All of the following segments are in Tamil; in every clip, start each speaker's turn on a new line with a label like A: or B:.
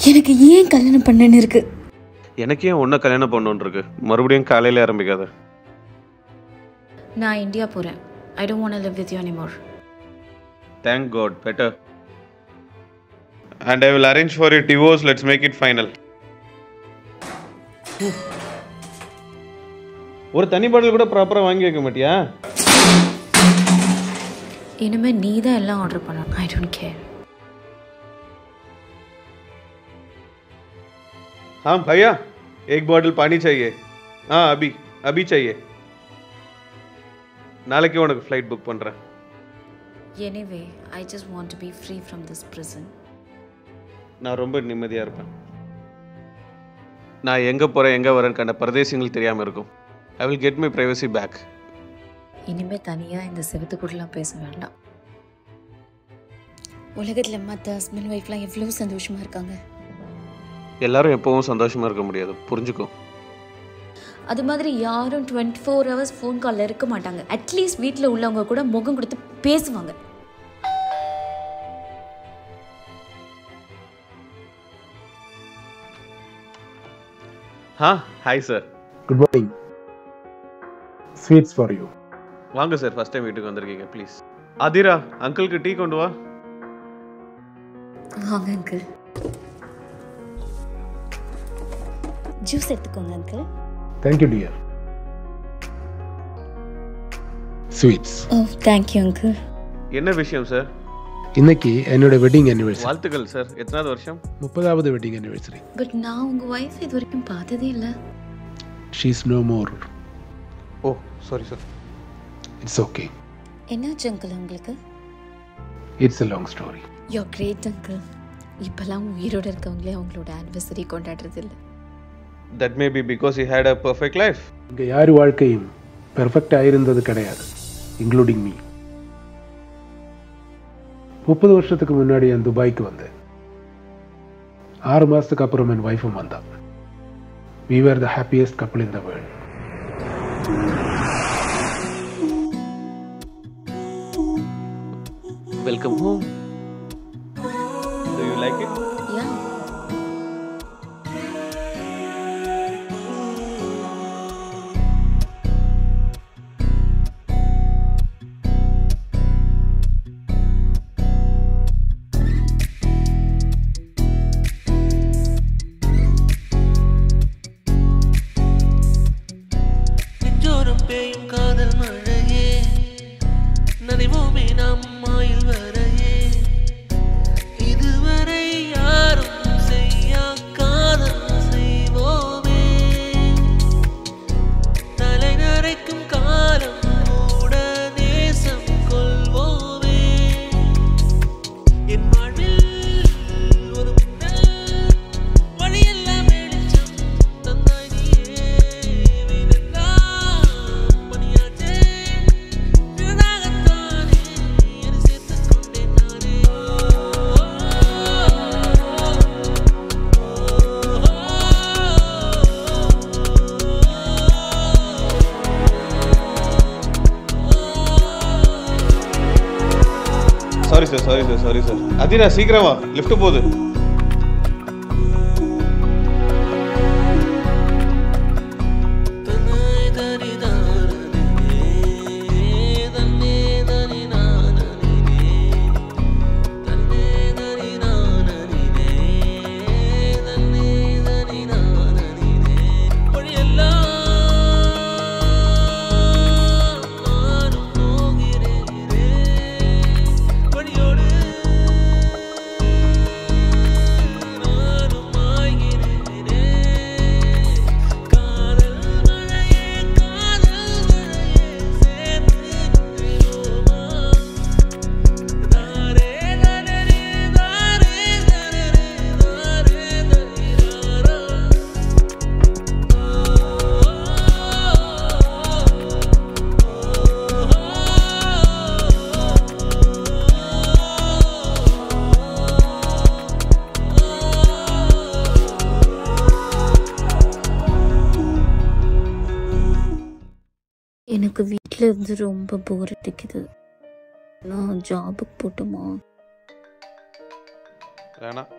A: எனக்கு ஏன் கல்யாணம் பண்ணன்னு இருக்கு.
B: எனக்கு ஏன் ஒன்றை கல்யாணம் பண்ணணுன்னு இருக்கு. மறுபடியும் காலையில் ஆரம்பிக்காத.
A: நான் இந்தியா போகிறேன். I don't want to live with you anymore.
B: Thank God, better. And I will arrange for your divorce. Let's make it final. ஒரு தனி பாட்டில் கூட ப்ராப்பராக வாங்கி வைக்க மாட்டியா?
A: இனிமேல் நீ தான் எல்லாம் ஆர்டர் பண்ண. I don't care.
B: हाँ भैया, एक बॉटल पानी चाहिए. हाँ अभी अभी चाहिए. நாளைக்கு உனக்கு ஃப்ளைட் புக் பண்ணுறேன்.
A: Anyway, I just want to be free from this prison.
B: நான் ரொம்ப நிம்மதியாக இருப்பேன். நான் எங்கே போகிறேன் எங்கே வரேன்னு கண்ட பரதேசிங்களுக்கு தெரியாமல் இருக்கும். I will get my privacy back.
A: இனிமேல் தனியாக இந்த செவத்துக்குள்ளலாம் பேச வேண்டாம். உலகத்தில் மற்ற ஹஸ்பண்ட் ஒய்ஃப்லாம் எவ்வளோ சந்தோஷமாக இருக்காங்க.
B: எல்லாரும் எப்பவும் சந்தோஷமாக இருக்க முடியாது, புரிஞ்சுக்கோ.
A: அது மாதிரி யாரும் 24 hours ஃபோன் காலில் இருக்க மாட்டாங்க. அட்லீஸ்ட் வீட்டில் உள்ளவங்க கூட முகம் கொடுத்து பேசுவாங்க.
B: Hi sir.
C: Good morning. Sweets for you.
B: வாங்க சார், ஃபர்ஸ்ட் டைம் வீட்டுக்கு வந்திருக்கீங்க. ப்ளீஸ். அதிரா, அங்கிளுக்கு டீ கொண்டு வா.
A: வாங்க அங்கிள். ஜூஸ் எடுத்துக்கோங்க அங்கிள்.
C: Thank you dear. ஸ்வீட்ஸ்.
A: ஓ தேங்க்யூ அங்கிள்.
B: என்ன விஷயம் சார்?
C: இன்னைக்கு என்னோட வெட்டிங் அனிவர்சரி.
B: வாழ்த்துக்கள் சார். எத்தனாவது வருஷம்?
C: 30வது வெட்டிங் அனிவர்சரி.
A: பட் நான் உங்கள் ஒய்ஃப் இது வரைக்கும் பார்த்ததே இல்லை.
C: She is no more.
B: Oh sorry sir.
C: It's okay.
A: என்னாச்சு அங்கிள் உங்களுக்கு?
C: It's a long story.
A: You're great uncle. இப்போல்லாம் உயிரோடு இருக்கவங்களே அவங்களோட ஆனிவர்சரி கொண்டாடுறது இல்லை.
B: That may be because he had a perfect life.
C: இங்க யார் வாழ்க்கையும் பெர்ஃபெக்ட் ஆயிருந்தது கிடையாது, இன்க்ளூடிங் மீ. 30 வருஷத்துக்கு முன்னாடி நான் துபாய்க்கு வந்தேன். 6 மாசத்துக்கு அப்புறம் என் வைஃபும் வந்தா. We were the happiest couple in the world.
B: Welcome home. Do you like it?
A: Yeah.
B: Sorry sir. Athira சீக்கிரம் வா, லிஃப்ட் போகுது.
A: எனக்கு வீட்டில் இருந்து ரொம்ப போர் அடிக்குது. நான் ஜாபுக்கு போட்டுமா?
B: வேணாம்.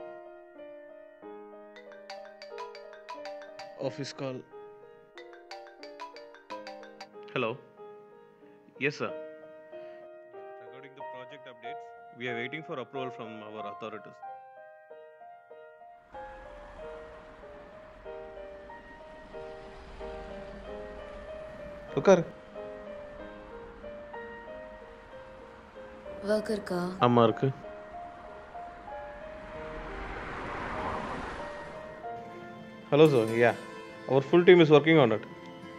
B: Office call. Hello. Yes, sir. Regarding the project updates, we are waiting for approval from our authorities. உட்காரு.
A: ஒர்க் இருக்கா?
B: ஆமா இருக்கு. Hello sir, yeah. Our full team is working on it.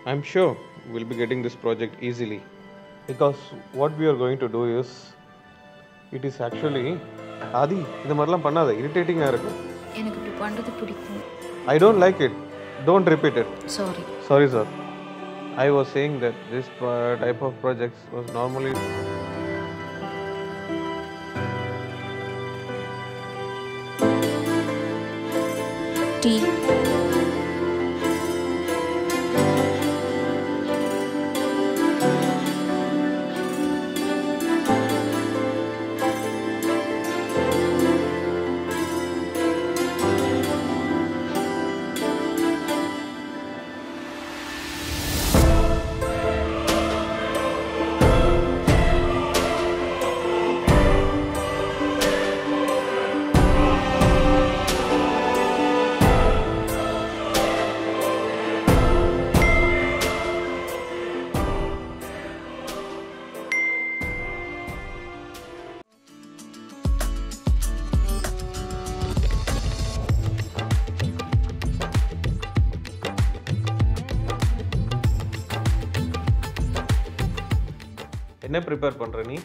B: I'm sure we'll be getting this project easily. Because what we are going to do is, it is actually, Adi, இந்த மாதிரிலாம் பண்ணாத, irritating-ஆ இருக்கு.
A: எனக்கு இப்படி பண்ணுறது பிடிக்கும்.
B: I don't like it. Don't repeat it.
A: Sorry.
B: Sorry sir. I was saying that this type of projects was normally...
A: tea.
B: என்ன ப்ரிப்பேர் பண்ற நீ?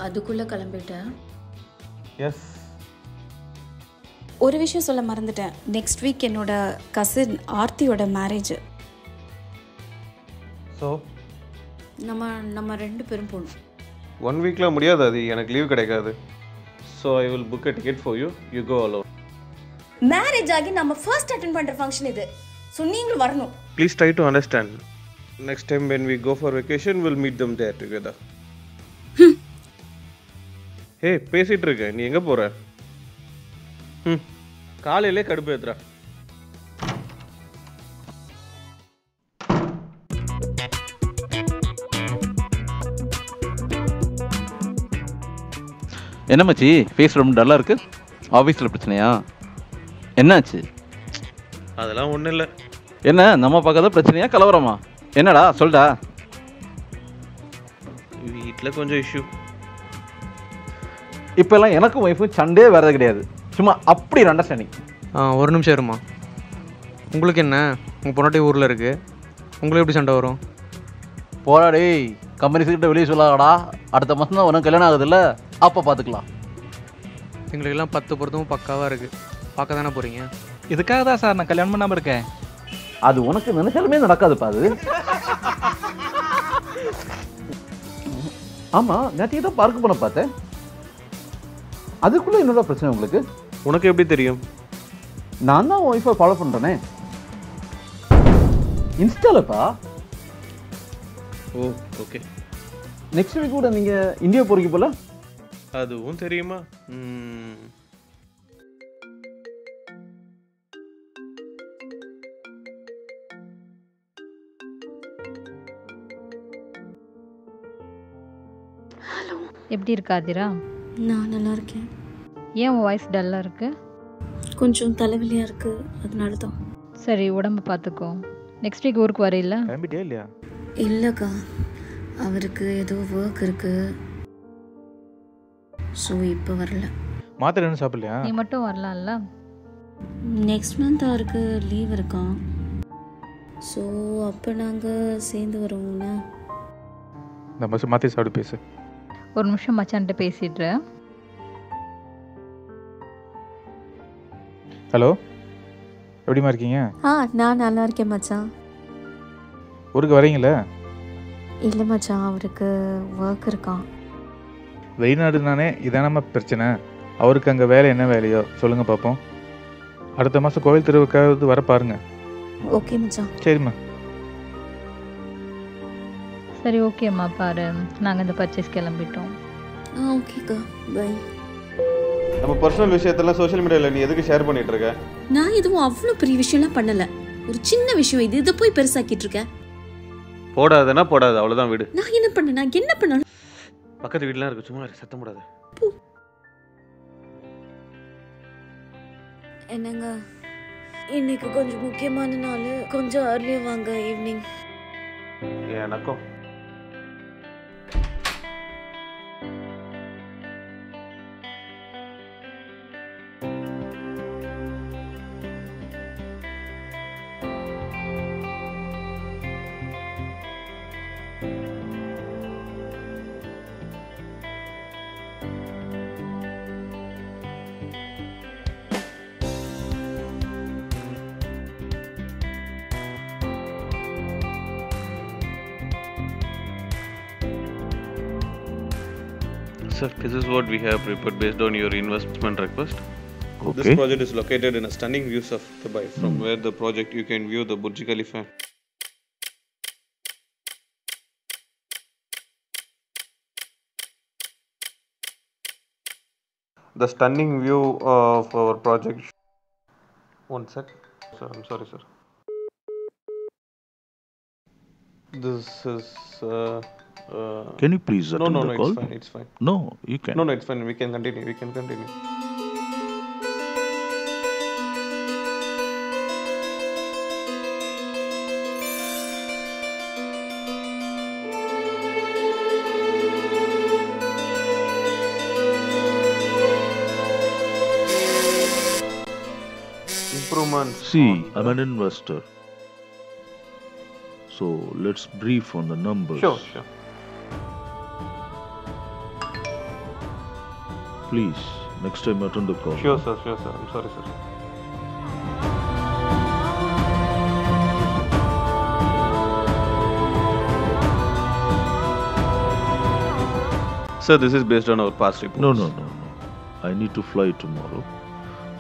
A: அதுக்குள்ளே கிளம்பிட்டேன்.
B: எஸ்.
A: ஒரு விஷயம் சொல்ல மறந்துட்டேன். நெக்ஸ்ட் வீக் என்னோட கசின் ஆர்த்தியோட மேரேஜ்.
B: ஸோ
A: நம்ம 2 பேரும் போகணும்.
B: 1 வீக்கில் முடியாது, அது எனக்கு லீவ் கிடைக்காது. So I will book a ticket for you. You go alone.
A: Marriage ஆகி நம்ம ஃபர்ஸ்ட் அட்டெண்ட் பண்ணுற ஃபங்க்ஷன் இது. ஸோ நீங்களும் வரணும்.
B: Please try to understand. Next time when we go for vacation will meet them there together. Hey, பேசிட்டு இருக்க, நீ எங்கே போகிற? காலையிலே கடுப்பு ஏத்துறா.
D: என்ன மச்சி, ஃபேஸ் ரொம்ப டல்லாக இருக்கு. ஆஃபீஸில் பிரச்சனையா? என்னாச்சு?
B: அதெல்லாம் ஒன்றும் இல்லை.
D: என்ன நம்ம பார்க்காத பிரச்சனையா, கலவரமா? என்னடா சொல்டா.
B: வீட்டில் கொஞ்சம் இஷ்யூ.
D: இப்போல்லாம் எனக்கும் ஒய்ஃபும் சண்டே வரது கிடையாது. சும்மா அப்படி ஒரு அண்டர்ஸ்டாண்டிங்.
E: ஒரு நிமிஷம் இருமா. உங்களுக்கு என்ன, உங்கள் பொண்ணாட்டி ஊரில் இருக்குது, உங்களுக்கு எப்படி சண்டை வரும்?
D: போராடி கம்பெனிஸ்கிட்ட வெளியே சொல்லாடா. அடுத்த மாதம் தான் உனக்கு கல்யாணம் ஆகுதுல்ல, அப்போ பார்த்துக்கலாம்.
E: எங்களுக்கெல்லாம் 10 பொருத்தமும் பக்காவாக இருக்குது. பார்க்க தானே போகிறீங்க?
F: இதுக்காக தான் சார் நான் கல்யாணம் பண்ணாமல் இருக்கேன்.
D: அது உனக்கு நினைச்சாலுமே நடக்காதுப்பா அது. ஆமாம், நேற்று தான் பார்க்க போன பார்த்தேன். அதுக்குள்ளே என்னோட பிரச்சனை உங்களுக்கு?
B: உனக்கு எப்படி தெரியும்?
D: நான் தான் ஒய்ஃபை ஃபாலோ பண்ணுறேனே இன்ஸ்டாலப்பா.
B: ஓ, ஓகே.
D: நெக்ஸ்ட் வீக் கூட நீங்கள் இந்தியா போகிறீங்க போல.
B: அதுவும் தெரியுமா?
A: ஹலோ,
G: எப்படி இருக்காதிரா?
A: நான் நல்லா இருக்கேன்.
G: ஏன் உன் வாய்ஸ் டல்லாக இருக்கு?
A: கொஞ்சம் தலைவலியாக இருக்குது, அதனால தான்.
G: சரி, உடம்பு பார்த்துக்கோ. நெக்ஸ்ட் வீக் ஊருக்கு வரையில?
F: கிளம்பிட்டே இல்லையா?
A: இல்லைக்கா, அவருக்கு ஏதோ ஒர்க் இருக்குது. ஸோ இப்போ வரல.
F: மாத்திரை என்ன சாப்பிடலையா?
G: நீ மட்டும் வரலாம்ல.
A: நெக்ஸ்ட் மந்த் அவருக்கு லீவ் இருக்கான். ஸோ அப்போ நாங்கள் சேர்ந்து வரோம்னா.
F: இந்த பஸ் மாற்றி சாப்பிட்டு பேசு.
G: ஒரு நிமிஷம் மச்சான்கிட்ட பேசிடுறேன்.
F: ஹலோ, எப்படிம்மா இருக்கீங்க?
A: நான் நல்லா இருக்கேன் மச்சான்.
F: ஊருக்கு வரீங்களா?
A: இல்லை மச்சான், அவருக்கு ஒர்க் இருக்கான்.
F: வெளிநாடுனானே இதானம்மா பிரச்சனை. அவருக்கு அங்கே வேலை என்ன வேலையோ சொல்லுங்க பார்ப்போம். அடுத்த மாதம் கோவில் திருவிழாவுக்கு வர பாருங்க.
A: ஓகே மச்சான்.
F: சரிம்மா.
G: சரி ஓகேம்மா, பாரு நாங்கள் இந்த பர்ச்சேஸ் கிளம்பிட்டோம்.
A: ஓகேக்கா, பை.
B: நம்ம பர்சனல் விஷயத்தெல்லாம் சோஷியல் மீடியாவில் நீ எதுக்கு ஷேர் பண்ணிட்டு இருக்க?
A: நான் எதுவும் அவ்வளோ பெரிய விஷயம்லாம் பண்ணல. ஒரு சின்ன விஷயம் இது, இதை போய் பெருசாக்கிட்டு இருக்க.
B: போடாதுன்னா போடாது, அவ்வளோதான் வீடு.
A: நான் என்ன பண்ணேன்? நான் என்ன பண்ணாலும்
B: பக்கத்து வீட்டுலாம் இருக்கு, சும்மா சத்தம் போடாது.
A: என்னங்க, இன்னைக்கு கொஞ்சம் முக்கியமான நாள், கொஞ்சம் அர்லியா வாங்க ஈவினிங்.
B: எனக்கும் Sir, this is what we have prepared based on your investment request.
F: Okay.
B: This project is located in a stunning views of Dubai. From where the project you can view the Burj Khalifa. The stunning view of our project. One sec. Sir, I'm sorry, sir. This is.
H: Can you please attend
B: no,
H: the call?
B: It's fine.
H: No, you can.
B: No, it's fine. We can continue. Improvements.
H: See, I'm an investor. So let's brief on the numbers.
B: Sure.
H: Please, next time attend the call.
B: Sure, sir. I'm sorry, sir. Sir, this is based on our past reports.
H: No. I need to fly tomorrow.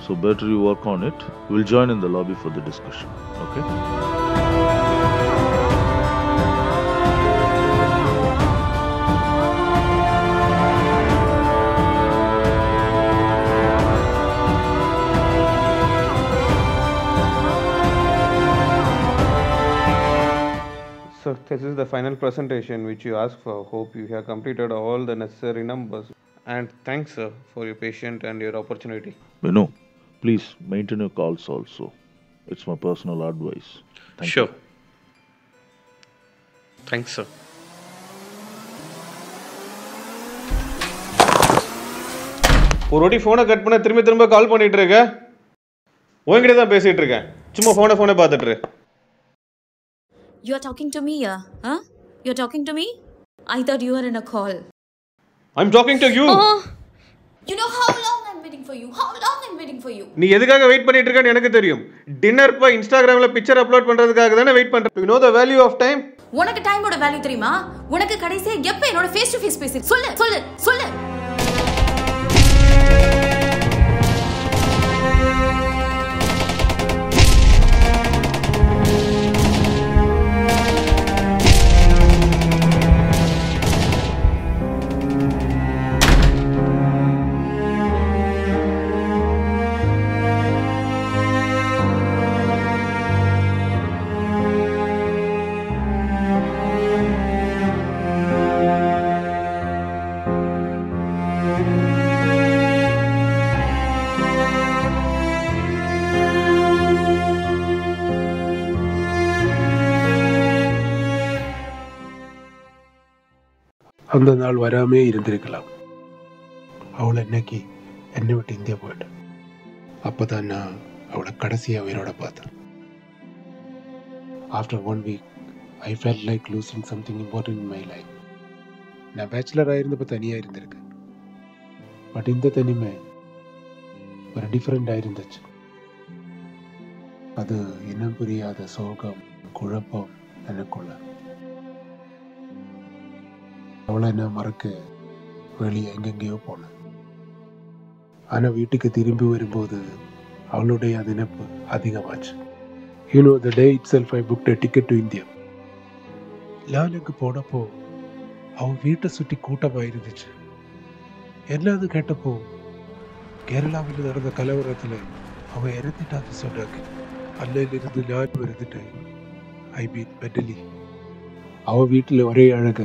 H: So better you work on it. We'll join in the lobby for the discussion. Okay?
B: Sir, this is the final presentation which you asked for. Hope you have completed all the necessary numbers. And thanks, sir, for your patience and your opportunity.
H: Binu, please maintain your calls also. It's my personal advice. Thank
B: Sure.
H: you.
B: Thanks, sir. ஒரு வாட்டி ஃபோனை கட் பண்ண திரும்ப கால் பண்ணிட்டு இருக்க. உன்கிட்ட தான் பேசிட்டு இருக்கேன். சும்மா ஃபோனை பார்த்துட்டு இரு.
A: You are talking to me, yeah? Huh? You're talking to me? I thought you were in a call.
B: I'm talking to you.
A: You know how long I'm waiting for you? How long I'm waiting for you?
B: நீ எதுக்காக வெயிட் பண்ணிட்டு இருக்கன்னு எனக்கு தெரியும். டின்னர் பை இன்ஸ்டாகிராம்ல பிக்சர் அப்லோட் பண்றதுக்காக தானே வெயிட் பண்ற. You know the value of time?
A: உனக்கு டைமோட வேல்யூ தெரியுமா? உனக்கு கடைசியா எப்ப என்னோட ஃபேஸ் டு ஃபேஸ் பேசி சொல்லு.
C: அந்த நாள் வராமே இருந்திருக்கலாம். அவளை இன்னைக்கு என்னை விட்டு இந்தியா போயிட்டேன். அப்போதான் நான் அவளை கடைசியாக உயிரோட பார்த்தேன். After 1 week, I felt like losing something important in my life. நான் பேச்சுலராக இருந்தப்போ தனியாக இருந்திருக்கேன். பட் இந்த தனிமை ஒரு டிஃப்ரெண்டாக இருந்துச்சு. அது இனம் புரியாத சோகம், குழப்பம் எனக்குள்ள. அவளை நான் மறக்க வெளியே எங்கெங்கேயோ போனேன். ஆனால் வீட்டுக்கு திரும்பி வரும்போது அவளுடைய நினைப்பு அதிகமாச்சு. the day itself I booked a ticket to India. லாலுக்கு போனப்போ அவன் வீட்டை சுற்றி கூட்டமாக இருந்துச்சு. என்னது கேட்டப்போ கேரளாவில் நடந்த கலவரத்தில் அவன் இறந்துட்டான்னு சொன்னாங்க. அன்னையிலிருந்து நான் இறந்துட்டேன். ஐ மீன் மென்டலி. அவன் வீட்டில் ஒரே அழக.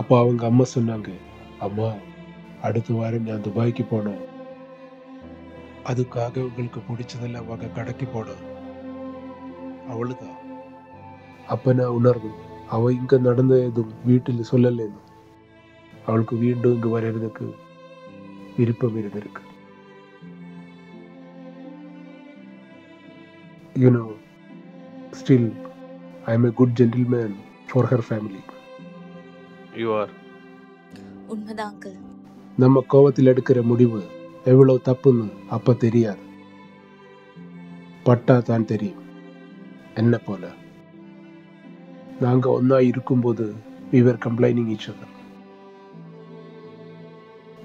C: அப்போ அவங்க அம்மா சொன்னாங்க, அம்மா அடுத்த வாரம் நான் துபாய்க்கு போனேன், அதுக்காக உங்களுக்கு பிடிச்சதெல்லாம் வாங்க கடைக்கு போனேன். அவ்வளவுதான். அப்போ நான் உணர்வு அவ இங்கே நடந்த எதுவும் வீட்டில் சொல்லலைன்னு. அவளுக்கு மீண்டும் இங்கே வர்றதுக்கு விருப்பம் இருந்திருக்கு. Still, I am a good gentleman for her family.
B: You are.
A: உண்மைதான் அங்கிள்.
C: நம்ம கோவத்தில் எடுக்கிற முடிவு எவ்வளவு தப்புன்னு அப்ப தெரியாது, பட்டா தான் தெரியும். என்ன போல நாங்க ஒன்னா இருக்கும்போது we were complaining each other.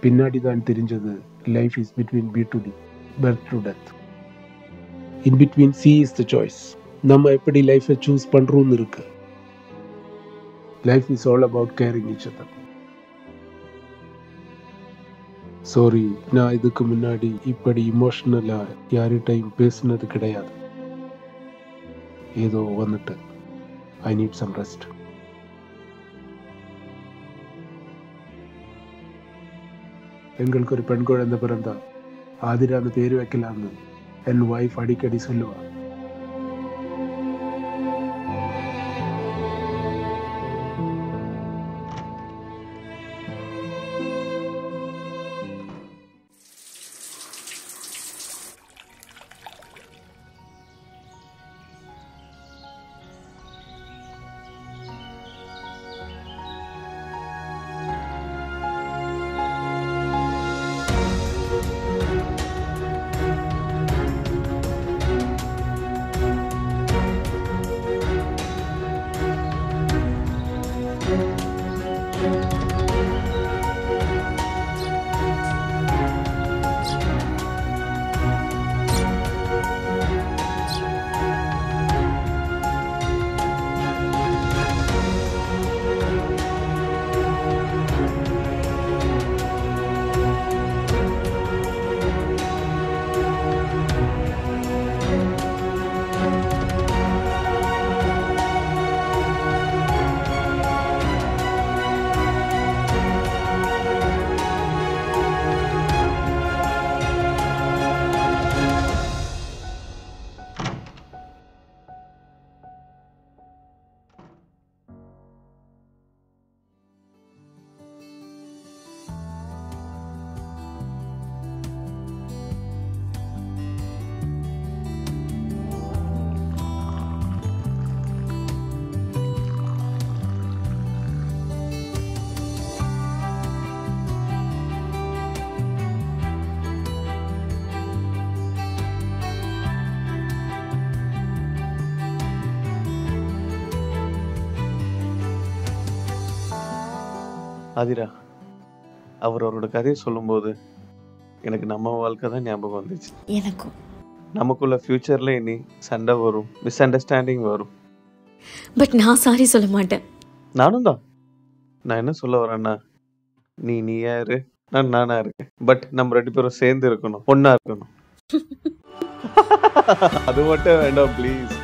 C: பின்னாடி தான் தெரிஞ்சது life is between B to D, birth to death. In between C is the choice. நம்ம எப்படி லைஃபை சூஸ் பண்றோம்னு இருக்கு. Life is all about caring each other. Sorry, நான் இதுக்கு முன்னாடி இப்படி இமோஷனலா யார்கிட்டையும் பேசினது கிடையாது. ஏதோ வந்துட்டு ஐ நீட் சம் ரெஸ்ட். எங்களுக்கு ஒரு பெண் குழந்தை பிறந்தா ஆதிரான்னு பேர் வைக்கலாம்னு என் வைஃப் அடிக்கடி சொல்லுவா.
B: ஆதிரா, அவரோட கதையை சொல்லும்போது எனக்கு நம்ம வாழ்க்கை தான் ஞாபகம் வந்துச்சு.
A: எனக்கும்
B: நமக்குள்ள ஃபியூச்சர்ல இனி சண்டை வரும், மிஸ் அண்டர்ஸ்டாண்டிங் வரும்.
A: பட் நான் சாரி சொல்ல மாட்டேன்.
B: நானும் தான். நான் என்ன சொல்ல வரேன்னா, நீ யாரு, நானா இருக்கேன். பட் நம்ம 2 பேரும் சேர்ந்து இருக்கணும், ஒன்னா இருக்கணும். அது மட்டும் வேண்டாம் ப்ளீஸ்.